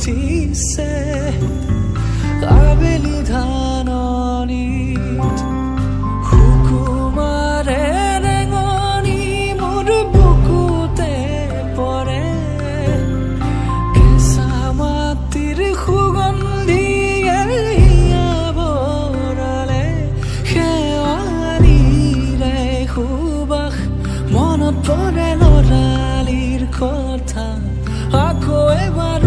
উঠিছে আবেলি ধাননিত সুকুমাৰে ৰেঙনি মোৰ বুকুতে পৰে কেঁচা মাটিৰ সুগন্ধিয়ে বৰলে শেৱালিৰে সুবাস মনত পৰে লৰালিৰ কথা আকৌ এবাৰ